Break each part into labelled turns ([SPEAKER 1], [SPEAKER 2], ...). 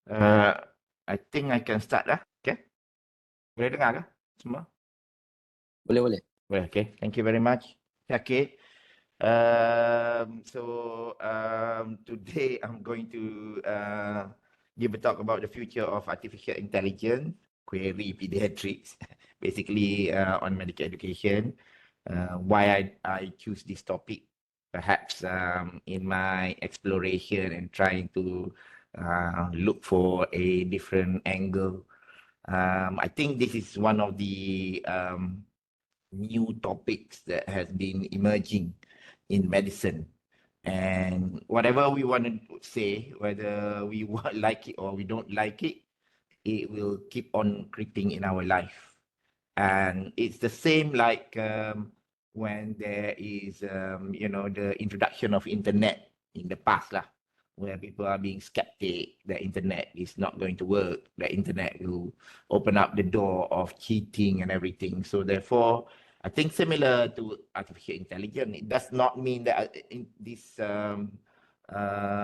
[SPEAKER 1] Uh, I think I can start lah. Okay. Boleh dengar ke semua?
[SPEAKER 2] Boleh, boleh.
[SPEAKER 1] Boleh. Okay. Thank you very much. Okay. Today I'm going to give a talk about the future of artificial intelligence, query pediatrics, basically on medical education. Why I choose this topic, perhaps in my exploration and trying to look for a different angle. I think this is one of the new topics that has been emerging in medicine. And whatever we want to say, whether we like it or we don't like it, it will keep on creeping in our life. And it's the same like when there is, the introduction of internet in the past lah, where people are being skeptic that internet is not going to work, that internet will open up the door of cheating and everything. So therefore, I think similar to artificial intelligence, it does not mean that in this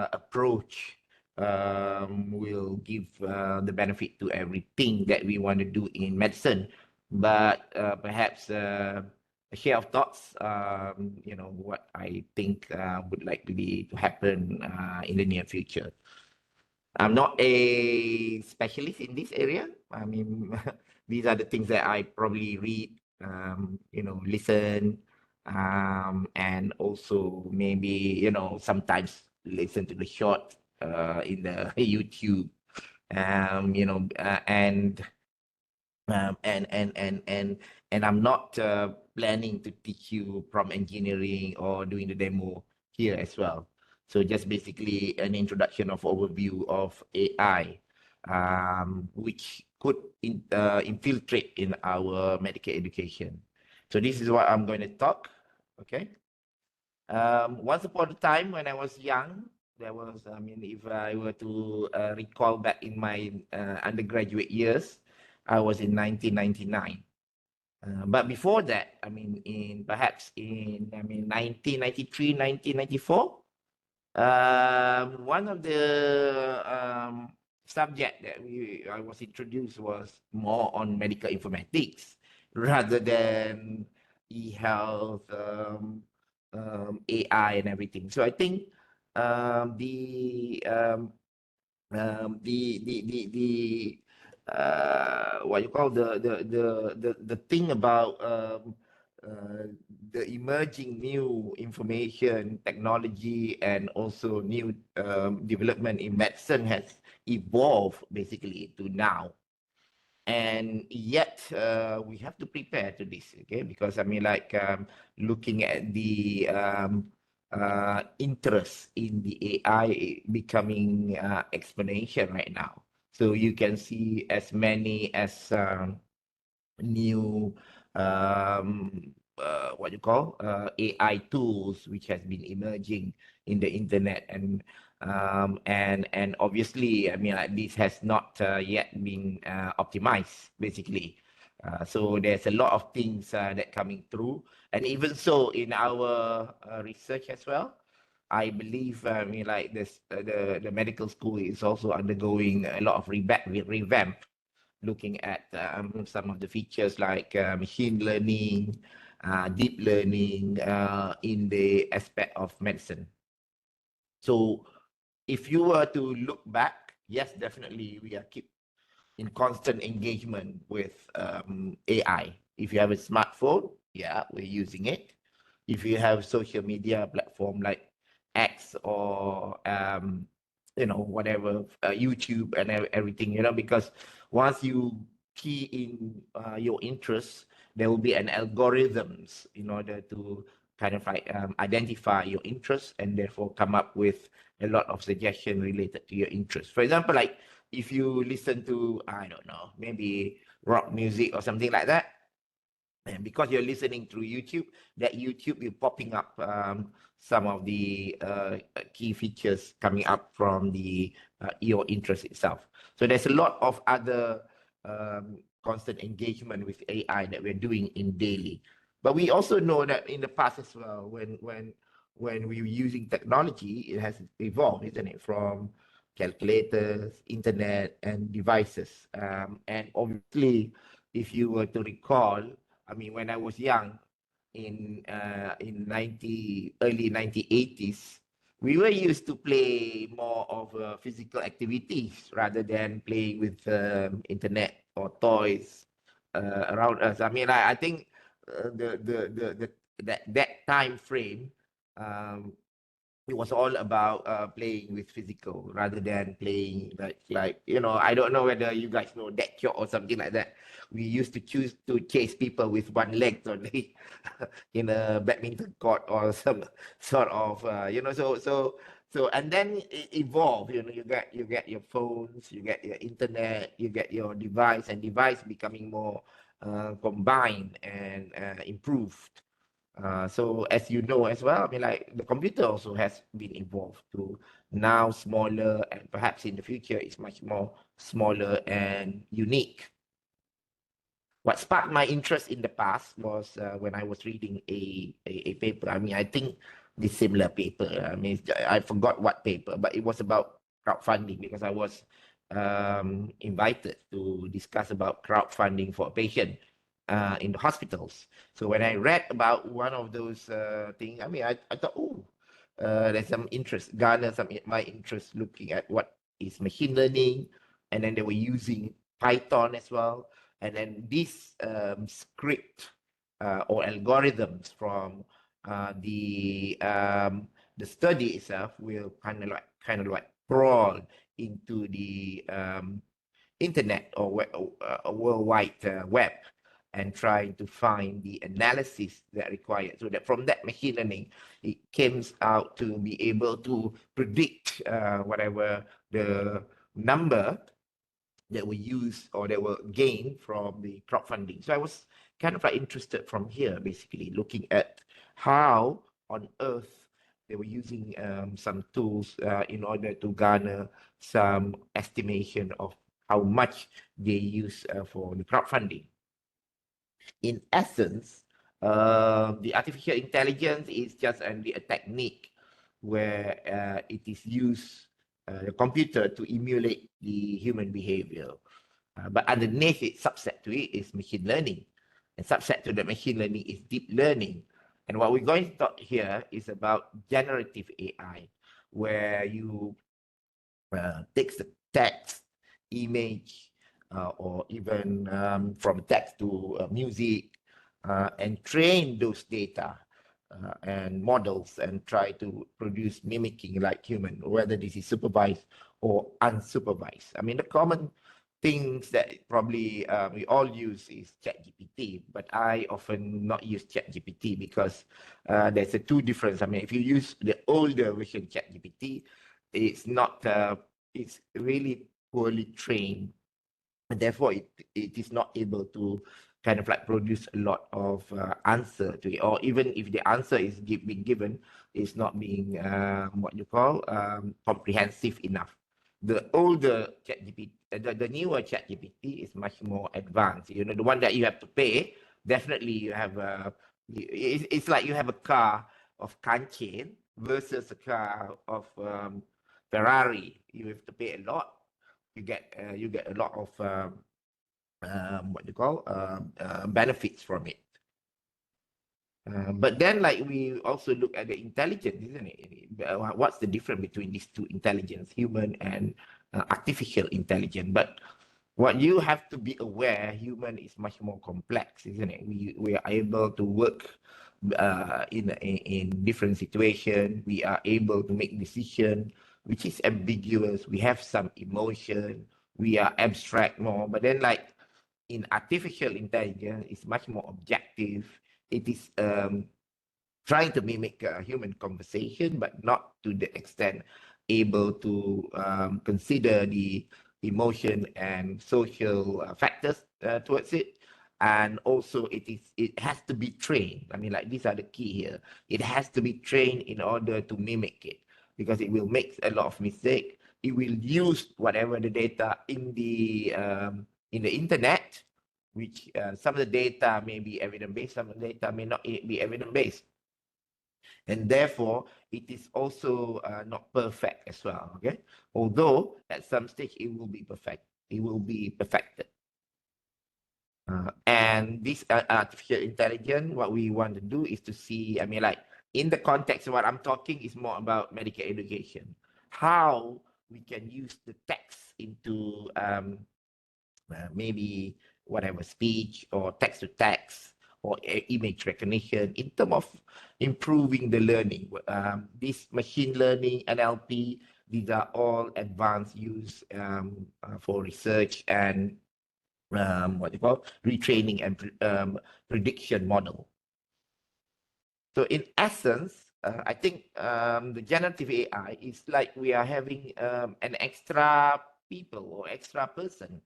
[SPEAKER 1] approach will give the benefit to everything that we want to do in medicine, but perhaps a share of thoughts, what I think would like to happen in the near future. I'm not a specialist in this area. I mean, these are the things that I probably read, listen, and also maybe, sometimes listen to the short in the YouTube, and and I'm not planning to teach you from engineering or doing the demo here as well. So just basically an introduction of overview of AI, which could infiltrate in our medical education. So this is what I'm going to talk. Okay. Once upon a time when I was young, there was, I mean, if I were to recall back in my undergraduate years, I was in 1999. But before that, I mean, perhaps in 1993, 1994, one of the subject that I was introduced was more on medical informatics rather than e-health, AI and everything. So I think the what you call the thing about the emerging new information technology and also new development in medicine has evolved basically to now. And yet we have to prepare to this, okay? Because I mean, like looking at the interest in the AI becoming exponential right now. So you can see as many as new what you call AI tools which has been emerging in the internet, and obviously, I mean, like this has not yet been optimized basically. So there's a lot of things that coming through, and even so in our research as well, I believe, I mean, like this, the medical school is also undergoing a lot of revamp, looking at some of the features like machine learning, deep learning in the aspect of medicine. So if you were to look back, yes, definitely we are keep in constant engagement with AI. If you have a smartphone, yeah, we're using it. If you have social media platform like X or whatever, YouTube and everything, because once you key in your interests, there will be an algorithms in order to kind of like identify your interests and therefore come up with a lot of suggestion related to your interests. For example, like if you listen to, I don't know, maybe rock music or something like that, and because you're listening through YouTube, that YouTube will popping up some of the key features coming up from the your interest itself. So there's a lot of other constant engagement with AI that we're doing in daily. But we also know that in the past as well, when we were using technology, it has evolved, isn't it? From calculators, internet, and devices. And obviously, if you were to recall, I mean, when I was young, in early 1980s, we were used to play more of physical activities rather than playing with internet or toys around us. I mean, I think that time frame, um, it was all about playing with physical rather than playing like I don't know whether you guys know deck or something like that. We used to choose to chase people with one leg only in a badminton court or some sort of and then it evolved. You get your phones, you get your internet, you get your device, and device becoming more combined and improved. So as you know as well, I mean, like the computer also has been evolved to now smaller, and perhaps in the future it's much more smaller and unique. What sparked my interest in the past was when I was reading a paper. I mean, I think the similar paper. I mean, I forgot what paper, but it was about crowdfunding because I was invited to discuss about crowdfunding for a patient in the hospitals. So when I read about one of those things, I mean, I thought, oh, there's some interest, garner some my interest looking at what is machine learning, and then they were using Python as well, and then this script or algorithms from the study itself will kind of like crawl into the internet or worldwide web and trying to find the analysis that required, so that from that machine learning it comes out to be able to predict whatever the number that were used or that were gained from the crowdfunding. So I was kind of like interested from here, basically looking at how on earth they were using some tools in order to garner some estimation of how much they use for the crowdfunding. In essence, the artificial intelligence is just only a technique where it is used, the computer, to emulate the human behavior. But underneath it, subset to it is machine learning. And subset to the machine learning is deep learning. And what we're going to talk here is about generative AI, where you takes the text, image, or even from text to music, and train those data and models and try to produce mimicking like human, whether this is supervised or unsupervised. I mean, the common things that probably we all use is ChatGPT, but I often not use ChatGPT because there's a two difference. I mean, if you use the older version ChatGPT, it's not it's really poorly trained, and therefore it is not able to kind of like produce a lot of answer to it, or even if the answer is being given, it's not being what you call comprehensive enough. The older ChatGPT, the newer ChatGPT is much more advanced. You know, the one that you have to pay, definitely you have it's like you have a car of Kanchen versus a car of Ferrari. You have to pay a lot. You get a lot of what you call benefits from it. But then, like, we also look at the intelligence, isn't it? What's the difference between these two intelligence, human and artificial intelligence? But what you have to be aware, human is much more complex, isn't it? We are able to work in different situations. We are able to make decision, which is ambiguous. We have some emotion. We are abstract more. But then, like, in artificial intelligence, it's much more objective. It is trying to mimic a human conversation, but not to the extent able to consider the emotion and social factors towards it. And also it has to be trained. I mean, like, these are the key here. It has to be trained in order to mimic it, because it will make a lot of mistake. It will use whatever the data in the internet, which some of the data may be evidence-based, some of the data may not be evidence-based. And therefore it is also not perfect as well. Okay, although at some stage it will be perfect, it will be perfected. And this artificial intelligence, what we want to do is to see, I mean, like in the context of what I'm talking is more about medical education, how we can use the text into maybe whatever speech or text to text or image recognition in terms of improving the learning. This machine learning, NLP, these are all advanced use for research and what you call retraining and prediction model. So in essence, I think the generative AI is like we are having an extra people or extra person,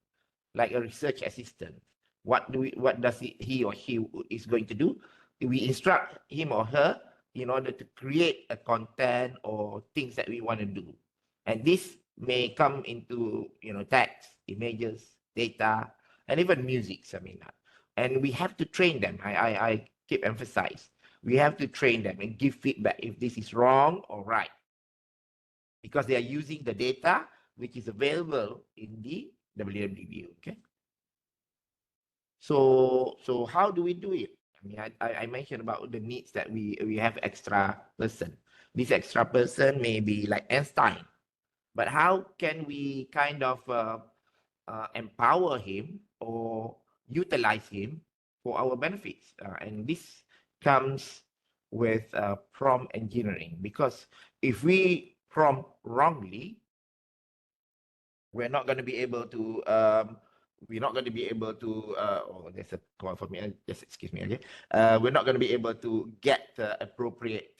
[SPEAKER 1] like a research assistant. What does he or she is going to do? We instruct him or her in order to create a content or things that we want to do. And this may come into, text, images, data, and even music. I mean, and we have to train them. I keep emphasize, we have to train them and give feedback if this is wrong or right, because they are using the data which is available in the WWW. Okay. So how do we do it? I mean, I mentioned about the needs that we have extra person. This extra person may be like Einstein, but how can we kind of empower him or utilize him for our benefits? And this comes with prompt engineering, because if we prompt wrongly, we're not going to be able to oh, there's a call for me, just excuse me. Okay, we're not going to be able to get appropriate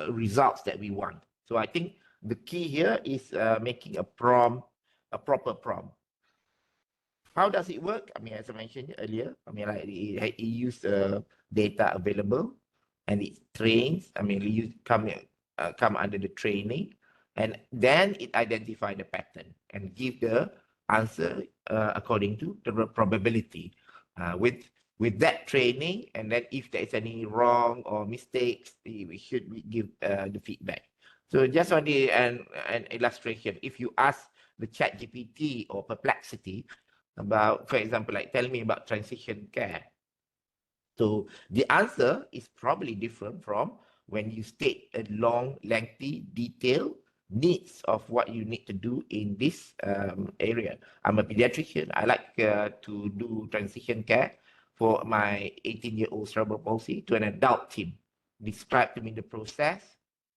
[SPEAKER 1] results that we want. So I think the key here is making a proper prompt. How does it work? I mean, as I mentioned earlier, I mean, like it use data available, and it trains. I mean, come under the training, and then it identify the pattern and give the answer according to the probability. With that training, and then if there is any wrong or mistakes, we should give the feedback. So just on an illustration, if you ask the Chat GPT or Perplexity about, for example, like tell me about transition care, so the answer is probably different from when you state a long, lengthy, detailed needs of what you need to do in this area. I'm a pediatrician. I like to do transition care for my 18-year-old cerebral palsy to an adult team. Describe to me the process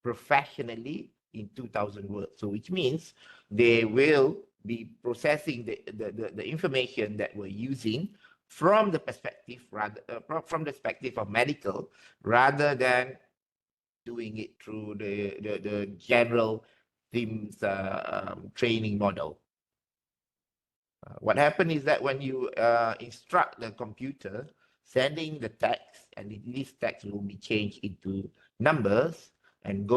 [SPEAKER 1] professionally in 2,000 words. So which means they will be processing the information that we're using from the perspective of medical, rather than doing it through the general team's training model. What happened is that when you instruct the computer, sending the text, and this text will be changed into numbers and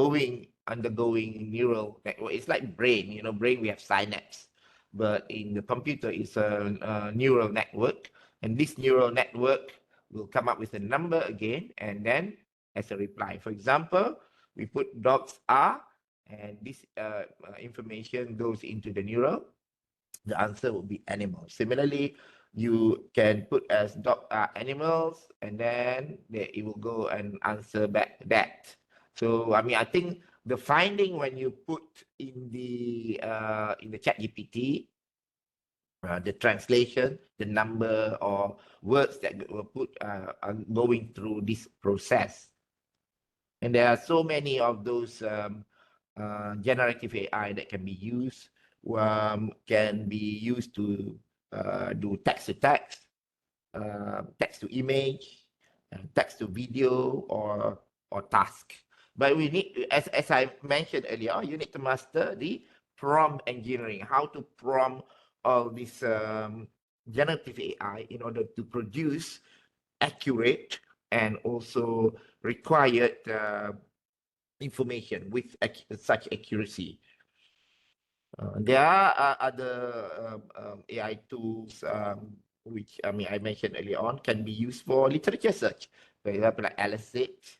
[SPEAKER 1] undergoing neural network. It's like brain, brain we have synapse, but in the computer it's a neural network, and this neural network will come up with a number again, and then as a reply. For example, we put dogs are, and this information goes into the neural. The answer would be animals. Similarly, you can put as dog are animals, and then it will go and answer back that. So I mean, I think the finding when you put in the Chat GPT, the translation, the number or words that were put are going through this process. And there are so many of those generative AI that can be used to do text to text, text to image, text to video, or task. But we need, as I mentioned earlier, you need to master the prompt engineering, how to prompt all this generative AI in order to produce accurate and also required information with such accuracy. There are other AI tools which I mentioned earlier on, can be used for literature search. For example, like Elicit,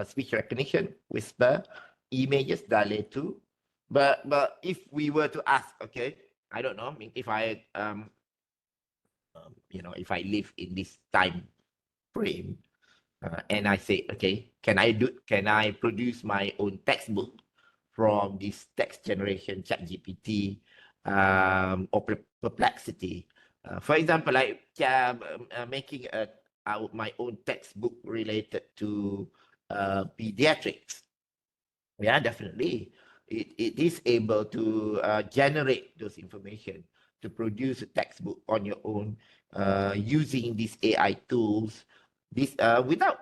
[SPEAKER 1] speech recognition, Whisper, images, DALL-E 2. But if we were to ask, okay, I don't know, I mean, if I if I live in this time frame, and I say, okay, can I produce my own textbook from this text generation, ChatGPT, or Perplexity? For example, like making my own textbook related to pediatrics. Yeah, definitely. It is able to generate those information to produce a textbook on your own using these AI tools. This without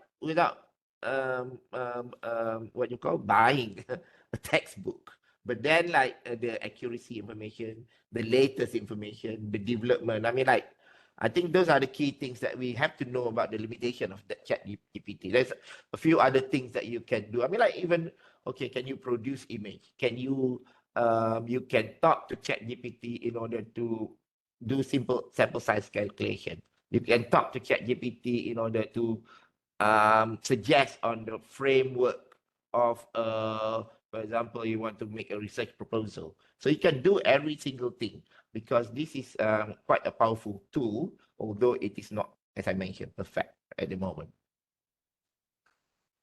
[SPEAKER 1] what you call buying a textbook, but then like the accuracy information, the latest information, the development. I mean, like I think those are the key things that we have to know about the limitation of that chat GPT. There's a few other things that you can do. I mean, like even okay, can you produce image? Can you can talk to chat GPT in order to do simple sample size calculation. You can talk to chat GPT in order to suggest on the framework of for example, you want to make a research proposal. So you can do every single thing because this is quite a powerful tool, although it is not, as I mentioned, perfect at the moment.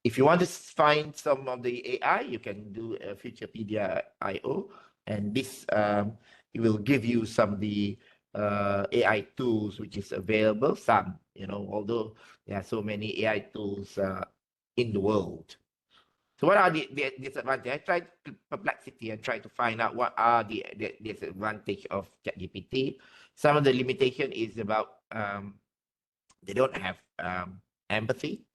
[SPEAKER 1] If you want to find some of the AI, you can do a Futurepedia IO, and this it will give you some of the AI tools which is available. Some, although there are so many AI tools in the world. So what are the disadvantages? I tried Perplexity and tried to find out what are the disadvantage of ChatGPT. Some of the limitation is about they don't have empathy.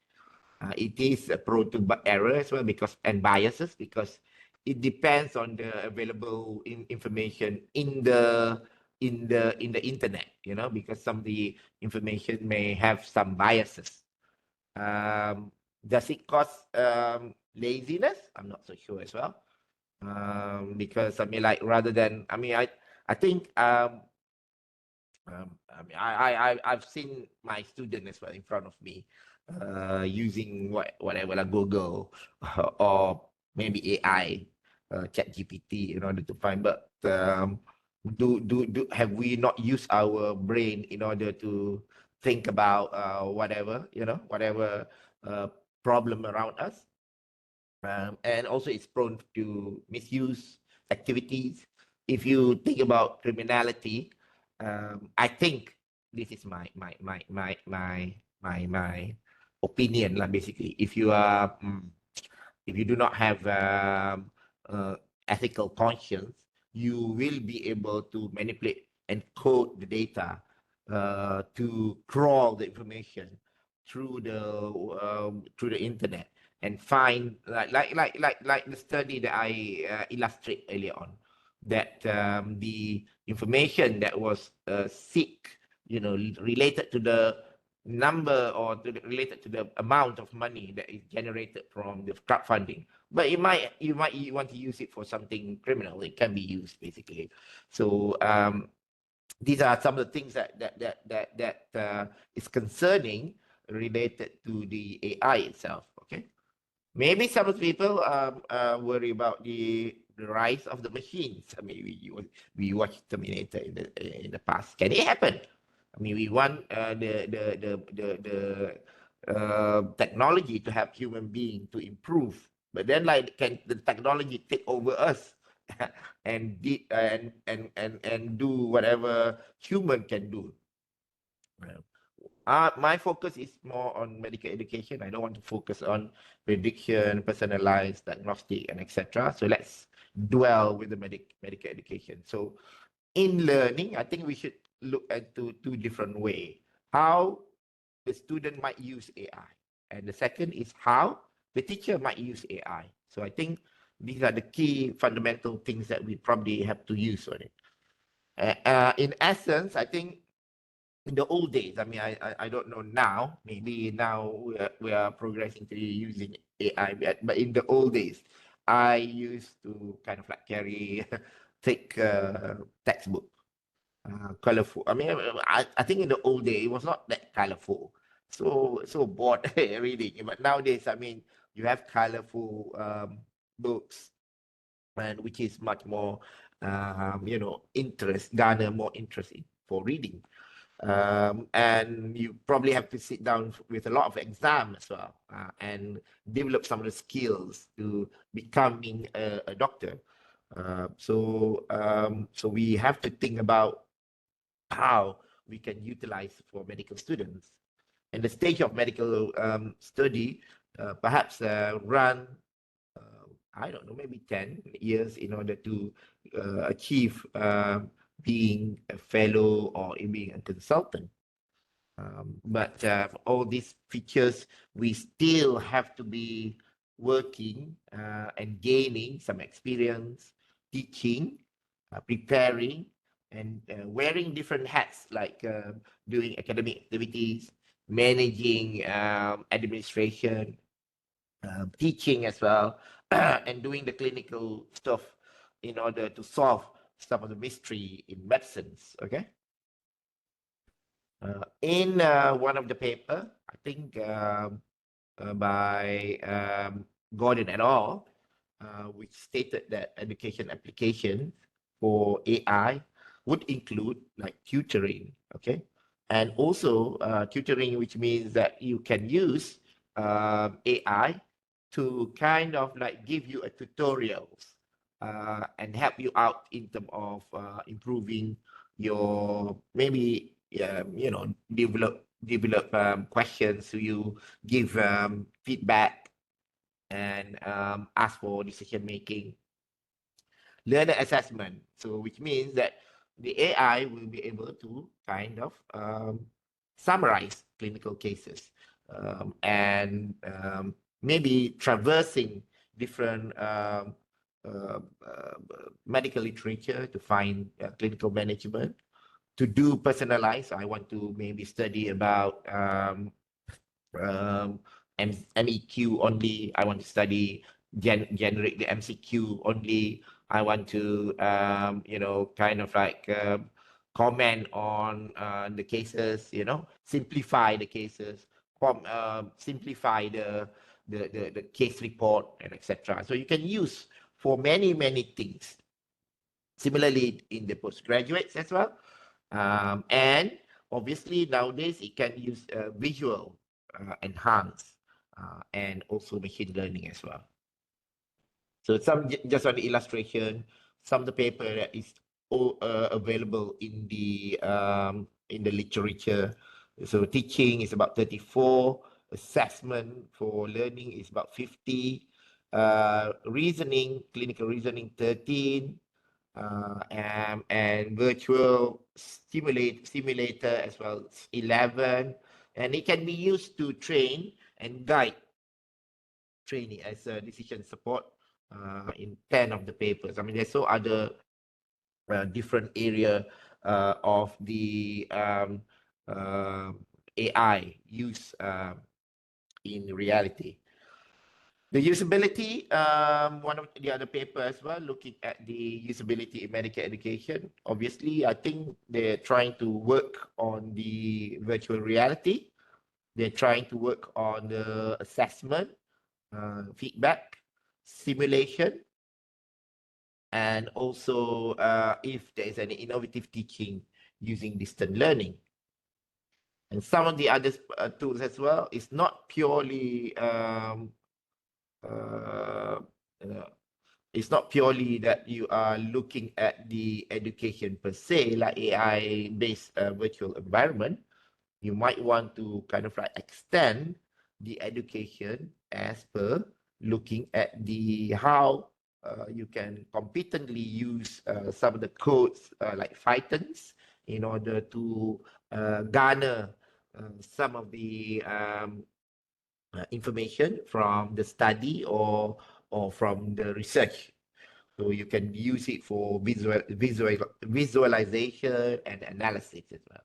[SPEAKER 1] It is prone to error as well and biases because it depends on the available information in the internet. Because some of the information may have some biases. Does it cause laziness? I'm not so sure as well. Because I mean, like rather than I think I mean, I've seen my student as well in front of me, using whatever like Google or maybe AI, Chat GPT in order to find. But do have we not used our brain in order to think about whatever uh, problem around us? And also it's prone to misuse activities. If you think about criminality, I think this is my opinion lah. Basically, if you do not have ethical conscience, you will be able to manipulate and code the data to crawl the information through the internet and find like the study that I illustrate earlier on, that the information that was seek, related to the number or related to the amount of money that is generated from the crowdfunding. But you want to use it for something criminal. It can be used basically. So these are some of the things that is concerning related to the AI itself. Okay. Maybe some people worry about the rise of the machines. I mean, we watched Terminator in the past. Can it happen? I mean, we want the technology to have human being to improve, but then like can the technology take over us and do whatever human can do? My focus is more on medical education. I don't want to focus on prediction, personalized diagnostic, and etc. So let's dwell with the medical education. So in learning, I think we should look at two different ways. How the student might use AI. And the second is how the teacher might use AI. So I think these are the key fundamental things that we probably have to use on it. In essence, I think in the old days, I mean, I don't know now. Maybe now we are progressing to using AI, but in the old days, I used to kind of like carry thick textbook, colorful. I mean, I think in the old day it was not that colorful. so bored reading. But nowadays, I mean, you have colorful books, and which is much more garner more interest for reading. And you probably have to sit down with a lot of exam as well, and develop some of the skills to becoming a doctor. So we have to think about how we can utilize for medical students. And the stage of medical study, perhaps run, I don't know, maybe 10 years in order to achieve being a fellow or being a consultant. But all these features, we still have to be working and gaining some experience, teaching, preparing, and wearing different hats, like doing academic activities, managing administration, teaching as well, and doing the clinical stuff in order to solve some of the mystery in medicines. Okay. In one of the paper, I think by Gordon et al., which stated that education application for AI would include like tutoring, okay? And also tutoring, which means that you can use AI to kind of like give you a tutorials and help you out in terms of improving your maybe develop questions, so you give feedback and ask for decision making. Learner assessment, so which means that the AI will be able to kind of summarize clinical cases and maybe traversing different medical literature to find clinical management. To do personalized, I want to maybe study about MEQ only. I want to study generate the MCQ only. I want to kind of like comment on the cases, simplify the cases, simplify the case report, and etc. So you can use for many things. Similarly, in the postgraduates as well. And obviously nowadays it can use visual enhance and also machine learning as well. So some just on the illustration, some of the paper that is available in the literature. So teaching is about 34, assessment for learning is about 50, reasoning, clinical reasoning 13, and virtual simulator as well 11, and it can be used to train and guide training as a decision support in 10 of the papers. I mean, there's so other different area of the AI use in reality. The usability, one of the other paper as well, looking at the usability in medical education. Obviously, I think they're trying to work on the virtual reality. They're trying to work on the assessment, feedback, simulation, and also if there is any innovative teaching using distant learning. And some of the other tools as well is not purely it's not purely that you are looking at the education per se, like AI-based virtual environment. You might want to kind of like extend the education as per looking at the how you can competently use some of the codes like Pythons in order to garner some of the information from the study or from the research. So you can use it for visualization and analysis as well.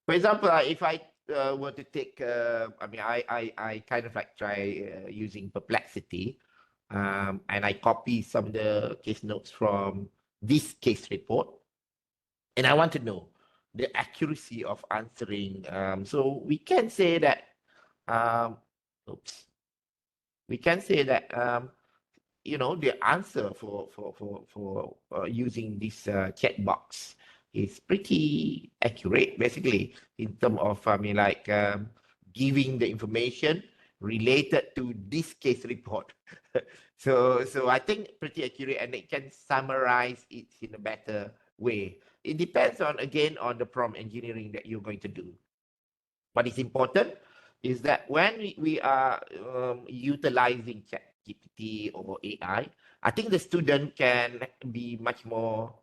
[SPEAKER 1] For example, if I were to take, I kind of like try using Perplexity, and I copy some of the case notes from this case report, and I want to know the accuracy of answering. So we can say that, um, oops, we can say that the answer for using this chat box is pretty accurate, basically, in terms of, giving the information related to this case report. So I think pretty accurate, and it can summarize it in a better way. It depends on, again, on the prompt engineering that you're going to do. What is important is that when we are utilizing ChatGPT or AI, I think the student can be much more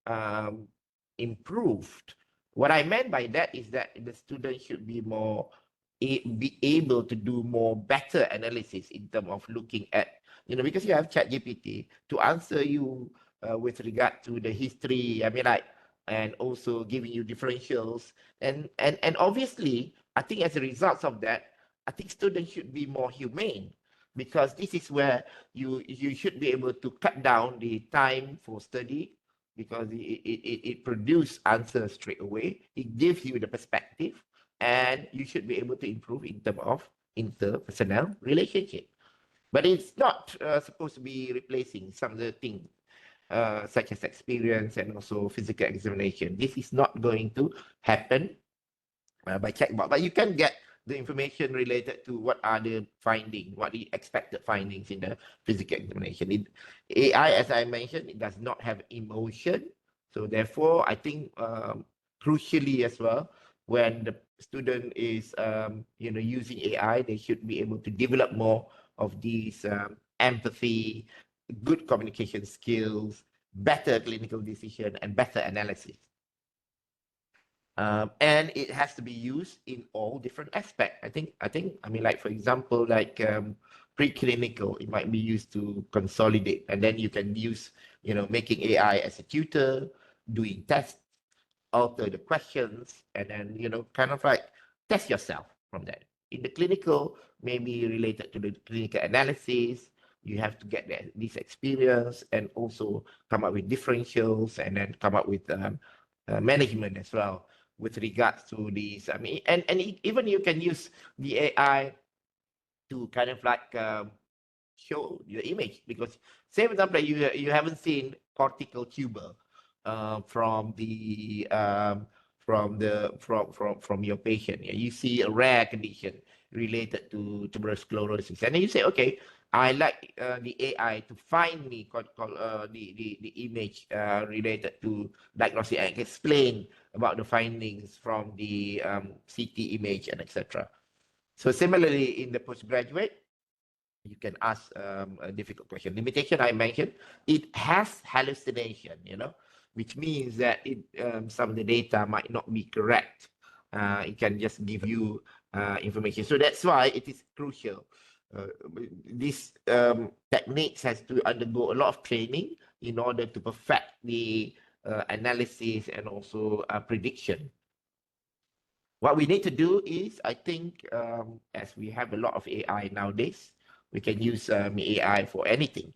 [SPEAKER 1] um, improved. What I meant by that is that the student should be be able to do more better analysis in terms of looking at, because you have ChatGPT to answer you with regard to the history. And also giving you differentials, and obviously, I think as a result of that, I think students should be more humane, because this is where you should be able to cut down the time for study, because it produces answers straight away. It gives you the perspective, and you should be able to improve in terms of interpersonal relationship. But it's not supposed to be replacing some of the things such as experience and also physical examination. This is not going to happen by chatbot, but you can get the information related to what are the findings, what the expected findings in the physical examination. AI, as I mentioned, it does not have emotion. So therefore, I think crucially as well, when the student is using AI, they should be able to develop more of these empathy, good communication skills, better clinical decision, and better analysis. And it has to be used in all different aspects. Like, for example, like preclinical, it might be used to consolidate, and then you can use, making AI as a tutor, doing tests, alter the questions, and then, kind of like test yourself from that. In the clinical, maybe related to the clinical analysis, you have to get this experience and also come up with differentials, and then come up with management as well with regards to these. And even you can use the AI to kind of like show the image, because say, for example, you haven't seen cortical tumor from your patient. You see a rare condition related to tuberous sclerosis, and then you say, okay, I like the AI to find me the image related to diagnosis, and explain about the findings from the CT image, and etc. So similarly, in the postgraduate, you can ask a difficult question. Limitation I mentioned, it has hallucination, which means that some of the data might not be correct. It can just give you information. So that's why it is crucial. This techniques has to undergo a lot of training in order to perfect the analysis and also prediction. What we need to do is, I think, as we have a lot of AI nowadays, we can use AI for anything.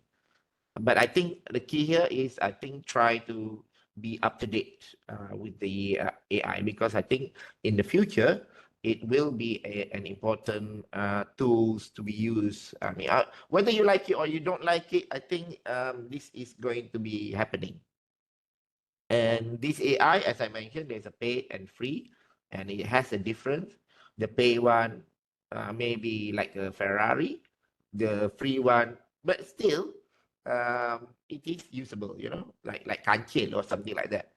[SPEAKER 1] But I think the key here is, I think, try to be up to date with the AI, because I think in the future, it will be an important tools to be used. Whether you like it or you don't like it, I think this is going to be happening. And this AI, as I mentioned, there's a paid and free, and it has a difference. The pay one maybe like a Ferrari, the free one, but still, it is usable, like Kancil or something like that.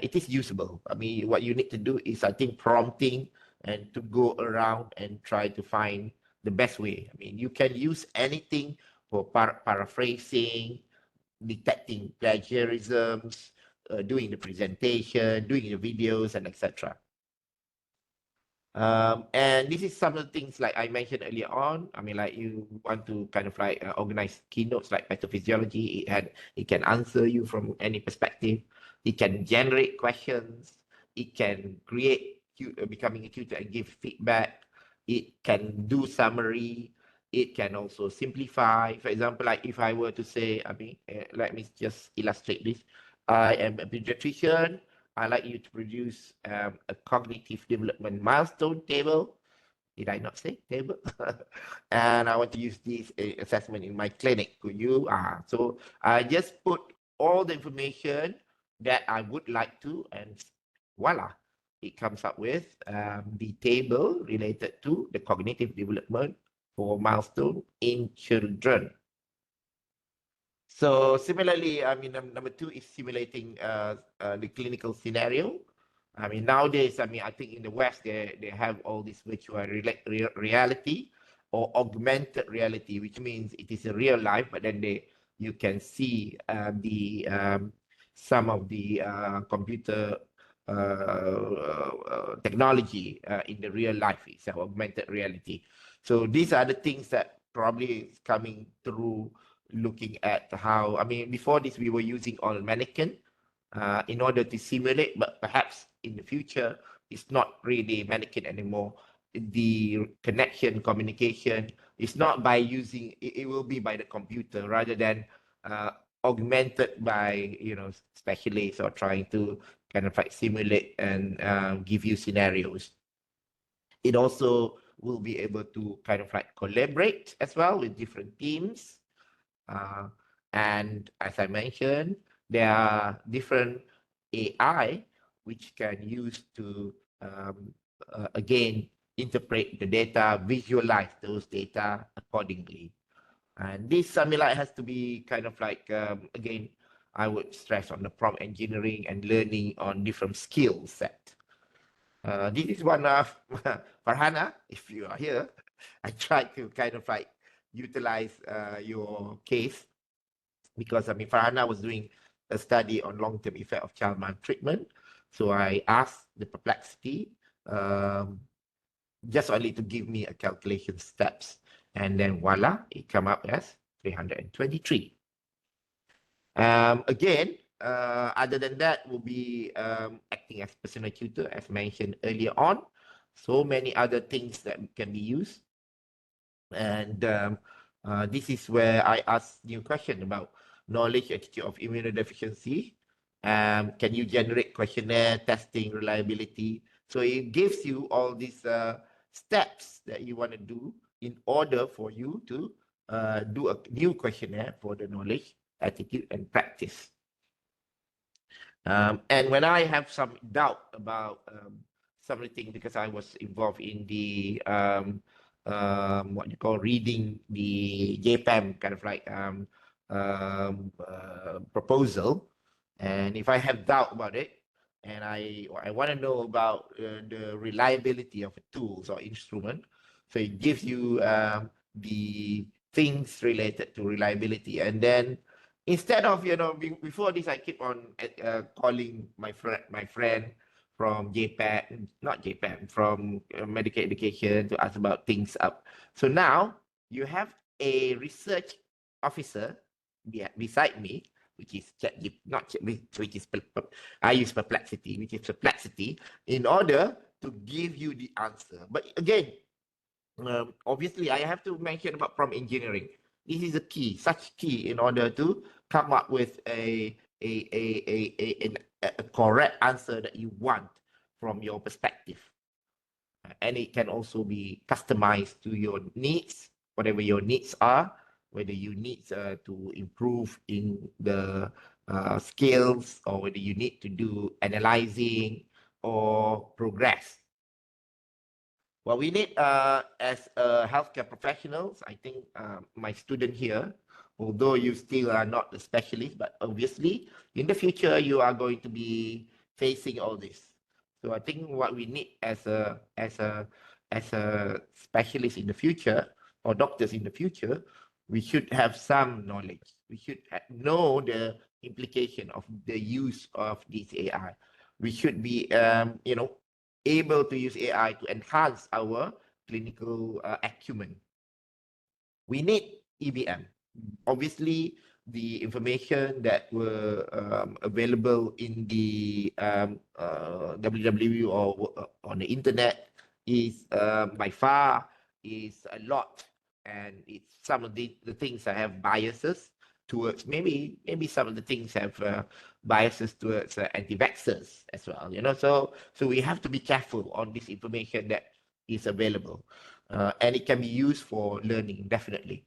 [SPEAKER 1] It is usable. What you need to do is, I think, prompting, and to go around and try to find the best way. You can use anything for paraphrasing, detecting plagiarisms, doing the presentation, doing the videos, and etc. And this is some of the things like I mentioned earlier on. Like, you want to kind of like organize keynotes like pathophysiology. It can answer you from any perspective. It can generate questions. It can create becoming a tutor and give feedback. It can do summary. It can also simplify. For example, like if I were to say, let me just illustrate this. I am a pediatrician. I'd like you to produce a cognitive development milestone table. Did I not say table? And I want to use this assessment in my clinic. Could you? So I just put all the information that I would like to, and voila, it comes up with the table related to the cognitive development for milestone in children. So similarly, I mean, number two is simulating the clinical scenario. I mean, nowadays, I mean, I think in the West, they have all this virtual reality or augmented reality, which means it is a real life, but then you can see some of the computer technology in the real life. It's augmented reality. So these are the things that probably is coming through looking at how, I mean, before this, we were using all mannequin in order to simulate, but perhaps in the future, it's not really mannequin anymore. The connection, communication is not by using, it will be by the computer rather than augmented by, specialists or trying to kind of like simulate and give you scenarios. It also will be able to kind of like collaborate as well with different teams. And as I mentioned, there are different AI which can use to, again, interpret the data, visualize those data accordingly. And this, I mean, like, has to be kind of like, again, I would stress on the prompt engineering and learning on different skill set. This is one of Farhana, if you are here, I tried to kind of like utilize your case because I mean Farhana was doing a study on long-term effect of child maltreatment. So I asked the Perplexity just only to give me a calculation steps, and then voila, it come up as 323. Again, other than that, will be acting as personal tutor, as mentioned earlier on. So many other things that can be used. And this is where I ask new question about knowledge attitude of immunodeficiency. Can you generate questionnaire, testing, reliability? So it gives you all these steps that you want to do in order for you to do a new questionnaire for the knowledge, attitude, and practice. And when I have some doubt about something, because I was involved in the what you call reading the JPAM kind of like proposal, and if I have doubt about it, and I want to know about the reliability of tools or instrument, so it gives you the things related to reliability, and then instead of before this I keep on calling my friend from JPAC, not JPAC, from medical education to ask about things up. So now you have a research officer beside me, which is which is I use Perplexity, which is Perplexity, in order to give you the answer. But again, obviously I have to mention about prompt engineering. This is a key, such key in order to come up with a correct answer that you want from your perspective. And it can also be customized to your needs, whatever your needs are, whether you need to improve in the skills, or whether you need to do analyzing or progress. What we need as healthcare professionals, I think my student here, although you still are not a specialist, but obviously in the future you are going to be facing all this. So I think what we need as a specialist in the future, or doctors in the future, we should have some knowledge. We should know the implication of the use of this AI. We should be able to use AI to enhance our clinical acumen. We need EBM. Obviously, the information that were available in the www or on the internet is by far is a lot, and it's some of the things that have biases. towards maybe some of the things have biases towards anti-vaxxers as well. So we have to be careful on this information that is available, and it can be used for learning definitely.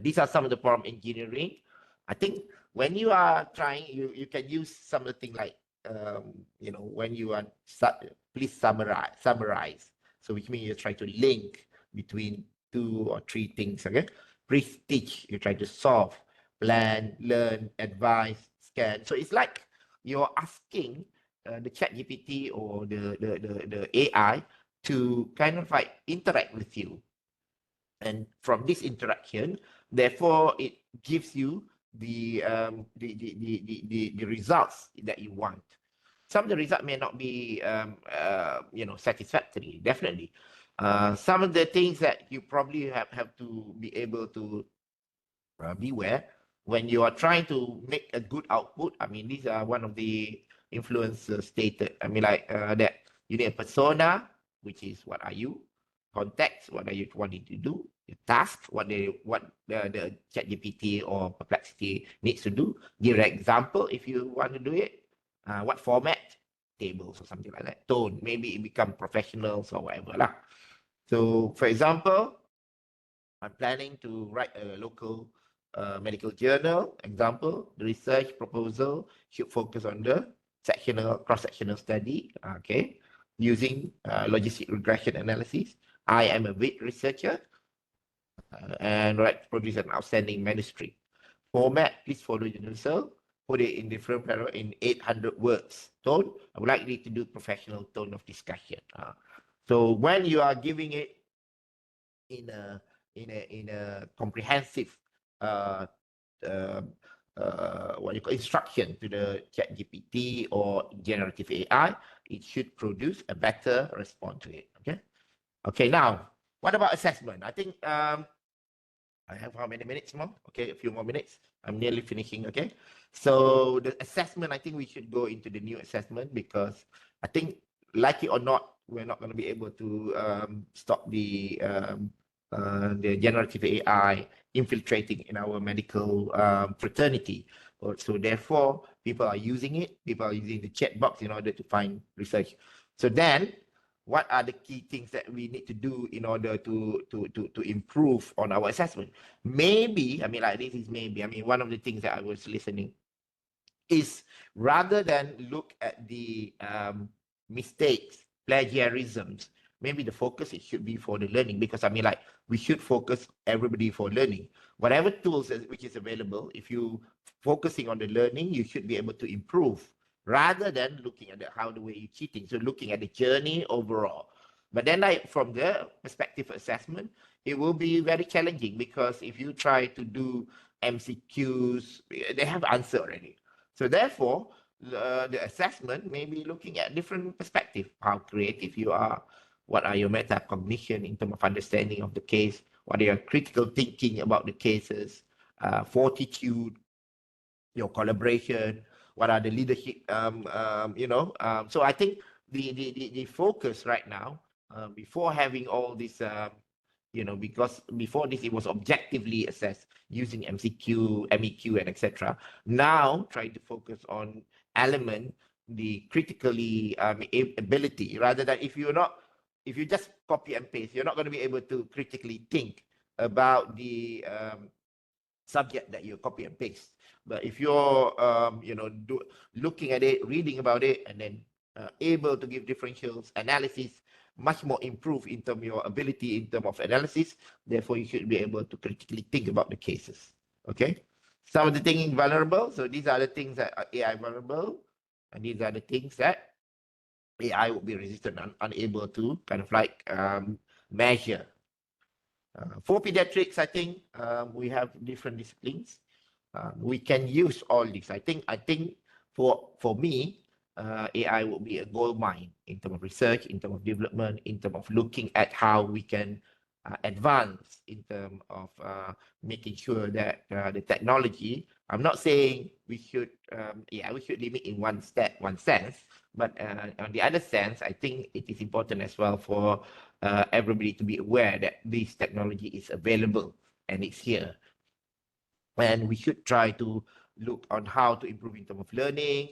[SPEAKER 1] These are some of the prompt engineering. I think when you are trying, you can use some of the thing like when you are please summarize. So which means you're trying to link between 2 or 3 things. Okay, please teach. You try to solve, plan, learn, advise, scan. So it's like you're asking the chat GPT or the AI to kind of like interact with you. And from this interaction, therefore, it gives you the results that you want. Some of the results may not be satisfactory, definitely. Some of the things that you probably have to be able to beware when you are trying to make a good output. I mean, these are one of the influencers stated. I mean, like that you need a persona, which is what are you? Context, what are you wanting to do? The task, what the ChatGPT or Perplexity needs to do. Give an example if you want to do it. What format? Tables or something like that. Tone, maybe it become professionals or whatever lah. So, for example, I'm planning to write a local medical journal. Example, the research proposal should focus on the cross-sectional study, okay, using logistic regression analysis. I am a lead researcher and produce an outstanding manuscript. Format, please follow universal. Put it in different paragraph in 800 words. Tone, I would like you to do professional tone of discussion. So when you are giving it in a comprehensive what you call instruction to the chat GPT or generative AI, it should produce a better response to it. Okay, now what about assessment? I think I have how many minutes more? Okay, a few more minutes. I'm nearly finishing. Okay, so the assessment, I think we should go into the new assessment because I think, like it or not, we're not going to be able to stop the generative AI infiltrating in our medical fraternity. So therefore, people are using it. People are using the chat box in order to find research. So then, what are the key things that we need to do in order to improve on our assessment? Maybe, I mean, like this is maybe, I mean, one of the things that I was listening is rather than look at the mistakes, plagiarisms, maybe the focus it should be for the learning, because I mean, like, we should focus everybody for learning. Whatever tools which is available, if you focusing on the learning, you should be able to improve rather than looking at how the way you're cheating. So looking at the journey overall. But then like from the perspective assessment, it will be very challenging because if you try to do MCQs, they have answer already. So therefore, the assessment may be looking at different perspective, how creative you are, what are your metacognition in terms of understanding of the case, what are your critical thinking about the cases, fortitude, your collaboration, what are the leadership, so I think the focus right now, before having all this, because before this it was objectively assessed using MCQ, MEQ, and etc. Now trying to focus on element, the critically ability, rather than if you just copy and paste, you're not going to be able to critically think about the subject that you copy and paste. But if you're looking at it, reading about it, and then able to give differentials analysis, much more improved in terms of your ability in terms of analysis. Therefore, you should be able to critically think about the cases. Okay, some of the things vulnerable. So these are the things that are AI vulnerable, and these are the things that AI will be resistant and unable to kind of like measure. For pediatrics, I think we have different disciplines. We can use all these. I think for me, AI would be a gold mine in terms of research, in terms of development, in terms of looking at how we can advance in terms of making sure that the technology. I'm not saying we should limit in one sense, but on the other sense, I think it is important as well for everybody to be aware that this technology is available and it's here. And we should try to look on how to improve in terms of learning.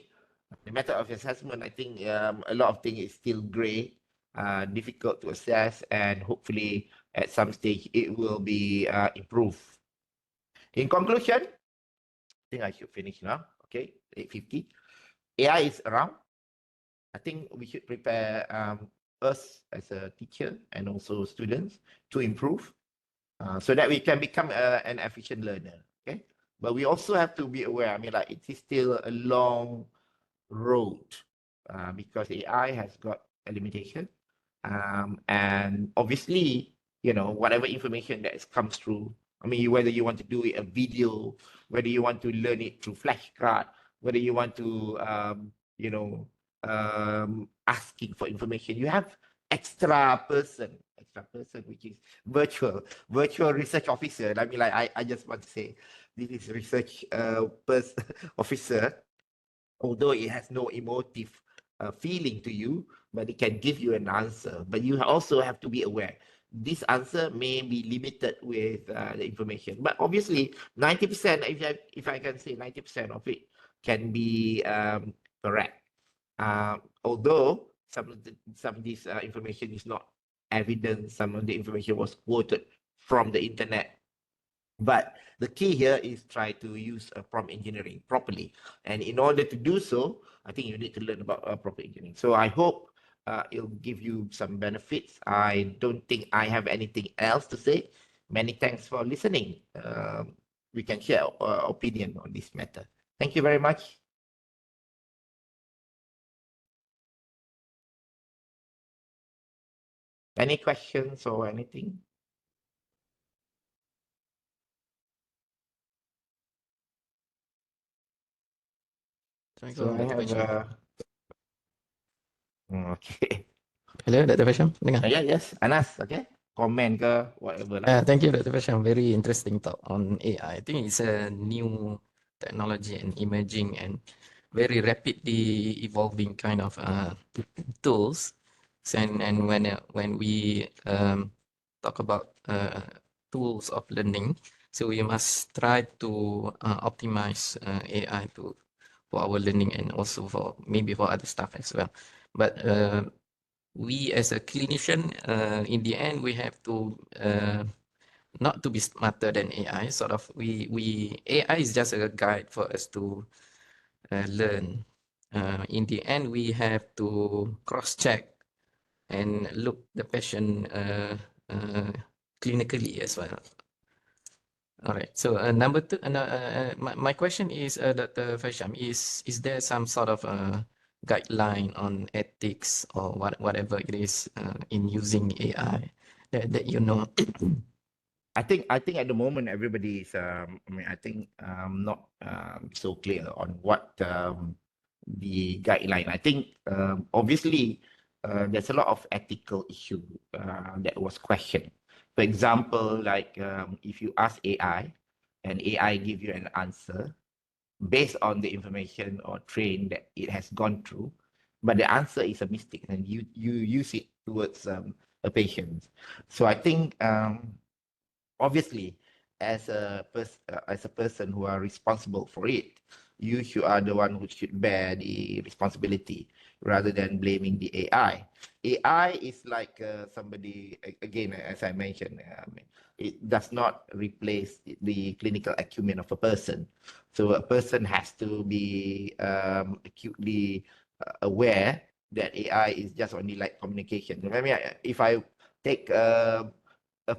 [SPEAKER 1] The method of assessment, I think a lot of things is still gray, difficult to assess, and hopefully at some stage it will be improved. In conclusion, I think I should finish now. Okay, 8:50. AI is around. I think we should prepare us as a teacher and also students to improve so that we can become an efficient learner. Okay, but we also have to be aware. I mean, like it is still a long road because AI has got a limitation, and obviously, you know, whatever information that comes through. I mean, whether you want to do it a video, whether you want to learn it through flashcard, whether you want to, you know, asking for information, you have extra person, which is virtual research officer. I mean, like I just want to say, this is research officer, although it has no emotive feeling to you, but it can give you an answer. But you also have to be aware. This answer may be limited with the information, but obviously 90%, if I can say 90% of it can be correct. Although some of this information is not evidence, some of the information was quoted from the internet. But the key here is try to use prompt engineering properly. And in order to do so, I think you need to learn about prompt engineering. So I hope it'll give you some benefits. I don't think I have anything else to say. Many thanks for listening. We can share our opinion on this matter. Thank you very much. Any questions or anything? So I have okay.
[SPEAKER 2] Hello, Dr. Fasham. Dengar?
[SPEAKER 1] Yeah, yes, Anas, okay. Comment ke whatever lah.
[SPEAKER 2] Thank you, Dr. Fasham. Very interesting talk on AI. I think it's a new technology and emerging and very rapidly evolving kind of tools. And when we talk about tools of learning, so we must try to optimize AI for our learning and also for maybe for other stuff as well. But we as a clinician, in the end, we have to not to be smarter than AI. Sort of, AI is just a guide for us to learn. In the end, we have to cross-check and look the patient clinically as well. All right. So number two, my question is, Dr. Fasham, is there some sort of guideline on ethics or whatever it is in using AI that you know?
[SPEAKER 1] I think at the moment everybody is I mean I think not so clear on what the guideline. I think obviously there's a lot of ethical issue that was questioned. For example, like if you ask AI and AI give you an answer based on the information or train that it has gone through, but the answer is a mistake and you use it towards a patient. So I think obviously as a person who are responsible for it, you are the one who should bear the responsibility rather than blaming the AI is like somebody, again, as I mentioned, it does not replace the clinical acumen of a person. So a person has to be acutely aware that AI is just only like communication. I mean, if I take a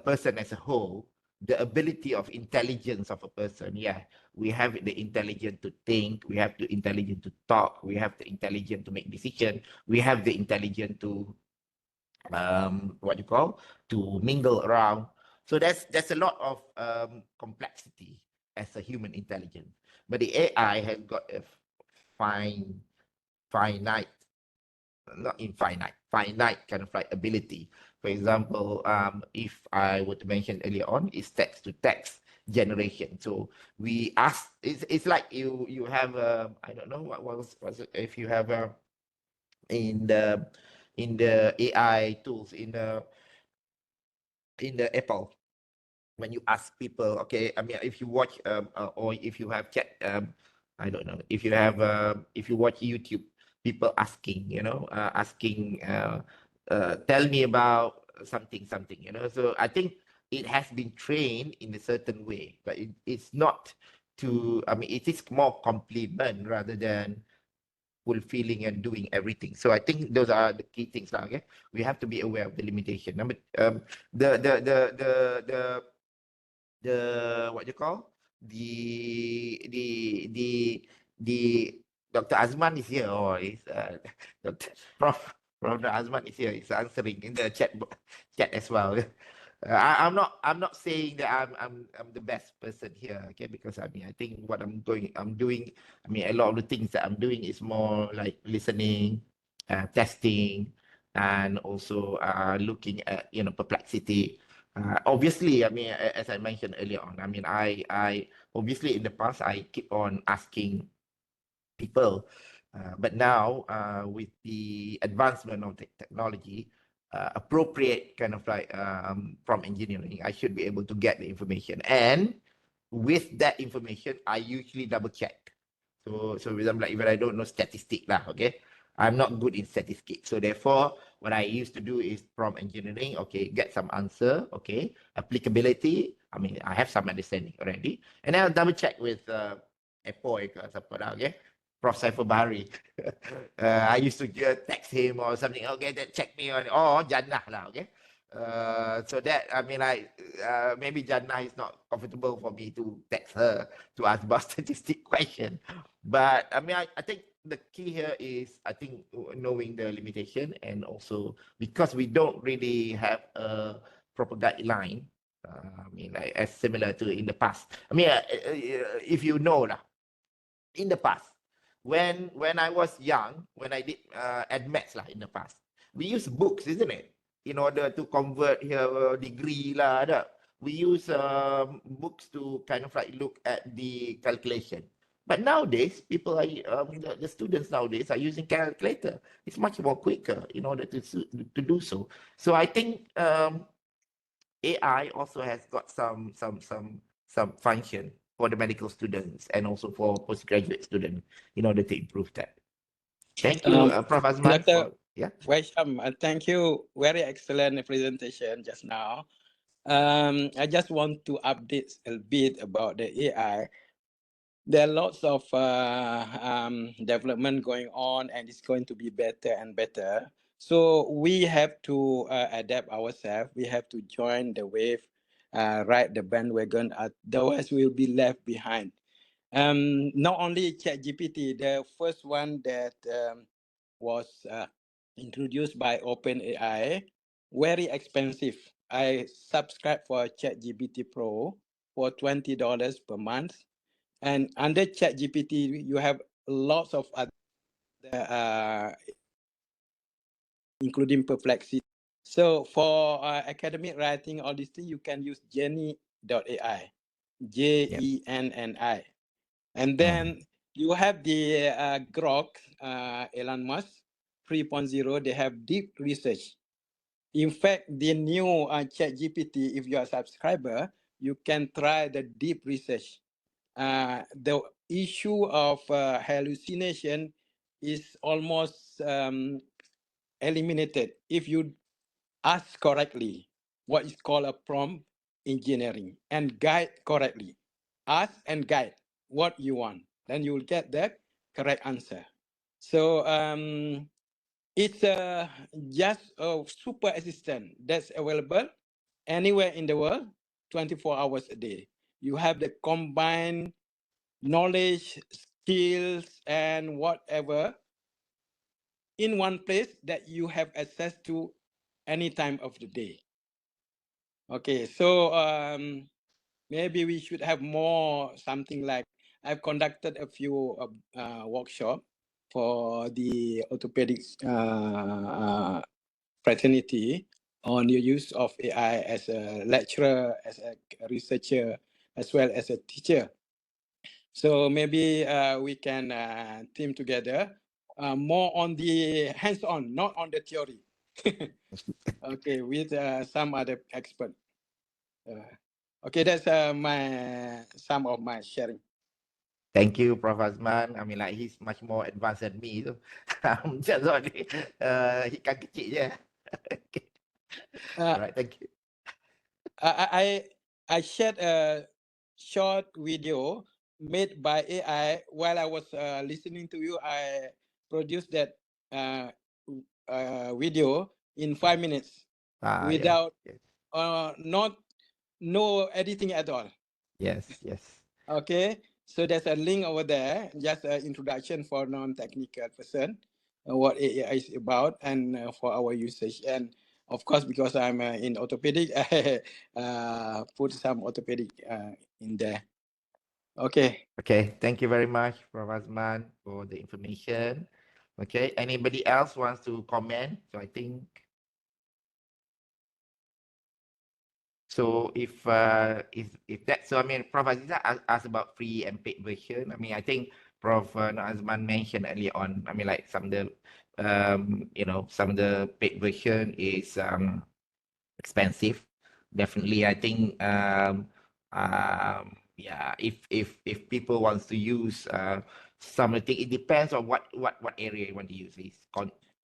[SPEAKER 1] person as a whole, the ability of intelligence of a person, yeah, we have the intelligence to think, we have the intelligence to talk, we have the intelligence to make decision, we have the intelligence to what you call to mingle around. So there's a lot of complexity as a human intelligence, but the AI has got a fine finite, not infinite, finite kind of like ability. For example, if I were to mention earlier on, is text to text generation. So we ask, it's like you have I don't know what was it, if you have in the AI tools in the Apple. when you ask people, okay, I mean, if you watch or if you have chat, I don't know, if you have if you watch YouTube, people asking, asking, tell me about something, So I think it has been trained in a certain way, but it's not to. I mean, it is more complement rather than fulfilling and doing everything. So I think those are the key things. Okay, we have to be aware of the limitation. Number the the what you call the Dr. Azman is here, or is Dr. Prof. Azman is here. He's answering in the chat as well. I'm not saying that I'm the best person here, okay? Because I mean, I think what I'm doing. I mean, a lot of the things that I'm doing is more like listening, testing, and also looking at perplexity. Obviously, I mean, as I mentioned earlier on, I mean, I obviously in the past I keep on asking people, but now with the advancement of the technology, appropriate kind of like from engineering, I should be able to get the information, and with that information, I usually double check. So with them, like even I don't know statistic lah, okay, I'm not good in statistics. So therefore, what I used to do is from engineering, okay, get some answer, okay, applicability. I mean, I have some understanding already, and then I'll double check with Epoy ke siapa dah, okay, Prof. Saiful Bahari. I used to text him or something. Okay, that check me on. Oh, Jannah lah. Okay. So that I mean, maybe Jannah is not comfortable for me to text her to ask about statistic question. But I mean, I think the key here is I think knowing the limitation, and also because we don't really have a proper guideline. I mean, like, as similar to in the past. I mean, if you know lah, in the past, when I was young, when I did admits lah in the past, we use books, isn't it, in order to convert here degree lah. We use books to kind of like look at the calculation. But nowadays, people are the students nowadays are using calculator. It's much more quicker in order to do so. So I think AI also has got some function for the medical students and also for postgraduate students in order to improve that. Thank you, Prof. Azman.
[SPEAKER 3] Dr.
[SPEAKER 1] Yeah.
[SPEAKER 3] Waisham, thank you. Very excellent presentation just now. I just want to update a bit about the AI. There are lots of development going on, and it's going to be better and better. So we have to adapt ourselves. We have to join the wave, ride the bandwagon. Otherwise, we'll be left behind. Not only ChatGPT, the first one that was introduced by OpenAI, very expensive. I subscribe for ChatGPT Pro for $20 per month. And under ChatGPT, you have lots of other, including perplexity. So for academic writing, all these things, you can use Jenny.ai, Jenni. And then you have the Grok, Elon Musk 3.0. They have deep research. In fact, the new ChatGPT, if you are a subscriber, you can try the deep research. The issue of hallucination is almost eliminated if you ask correctly, what is called a prompt engineering, and guide correctly. Ask and guide what you want, then you will get the correct answer. So it's just a super assistant that's available anywhere in the world, 24 hours a day. You have the combined knowledge, skills, and whatever in one place that you have access to any time of the day. Okay, so maybe we should have more something like, I've conducted a few workshops for the orthopedics fraternity on the use of AI as a lecturer, as a researcher, as well as a teacher. So maybe we can team together more on the hands-on, not on the theory. Okay, with some other expert. Okay, that's some of my sharing.
[SPEAKER 1] Thank you, Prof. Azman. I mean, like, he's much more advanced than me. So, just only, ikan kecil je. Okay.
[SPEAKER 3] Uh,
[SPEAKER 1] Right, thank you.
[SPEAKER 3] I shared a short video made by AI while I was listening to you. I produced that uh, video in 5 minutes
[SPEAKER 1] Yeah.
[SPEAKER 3] without
[SPEAKER 1] Yes,
[SPEAKER 3] no editing at all.
[SPEAKER 1] yes.
[SPEAKER 3] Okay, so there's a link over there, just an introduction for non-technical person, what AI is about, and for our usage. And of course, because I'm in orthopedic, I put some orthopedic in there. Okay.
[SPEAKER 1] Okay, thank you very much, Prof. Azman, for the information. Okay, anybody else wants to comment? So I think, so if that's so, I mean, Prof. Aziza asked about free and paid version. I mean, I think Prof. Azman mentioned earlier on. I mean, like some of the some of the paid version is expensive. Definitely, I think yeah, if people wants to use some of the thing, it depends on what area you want to use this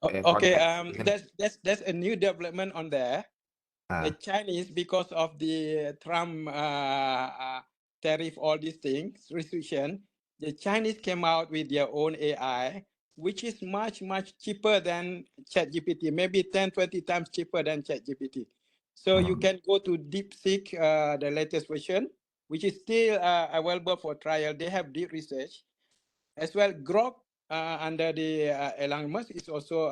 [SPEAKER 3] Okay.
[SPEAKER 1] context.
[SPEAKER 3] That's a new development on there. The
[SPEAKER 1] Uh,
[SPEAKER 3] Chinese, because of the Trump tariff, all these things, restriction, the Chinese came out with their own AI, which is much cheaper than ChatGPT, maybe 10, 20 times cheaper than ChatGPT. So you can go to DeepSeek, the latest version, which is still available for trial. They have deep research. As well, Grok under the Elon Musk is also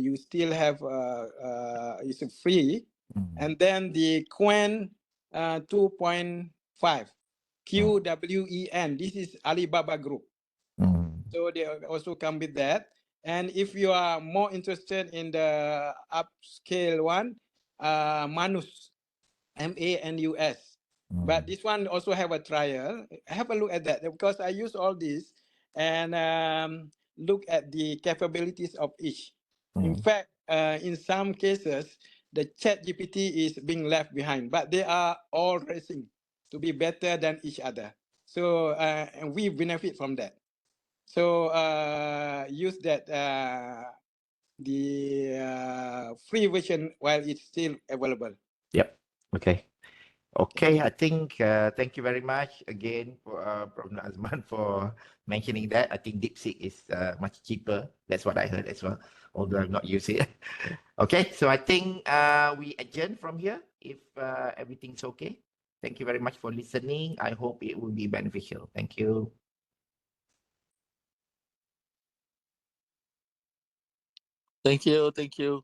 [SPEAKER 3] you still have it's free, and then the Quen 2.5 QWEN. This is Alibaba Group, so they also come with that. And if you are more interested in the upscale one, Manus, MANUS. But this one also have a trial. Have a look at that because I use all this and look at the capabilities of each. In fact, in some cases, the Chat GPT is being left behind, but they are all racing to be better than each other. So and we benefit from that. So use that the free version while it's still available.
[SPEAKER 1] Yep. Okay. Okay, I think thank you very much again for Prof. Azman for mentioning that. I think DeepSeek is much cheaper. That's what I heard as well, although I've not used it. Okay, so I think we adjourn from here if everything's okay. Thank you very much for listening. I hope it will be beneficial. Thank you.
[SPEAKER 4] Thank you.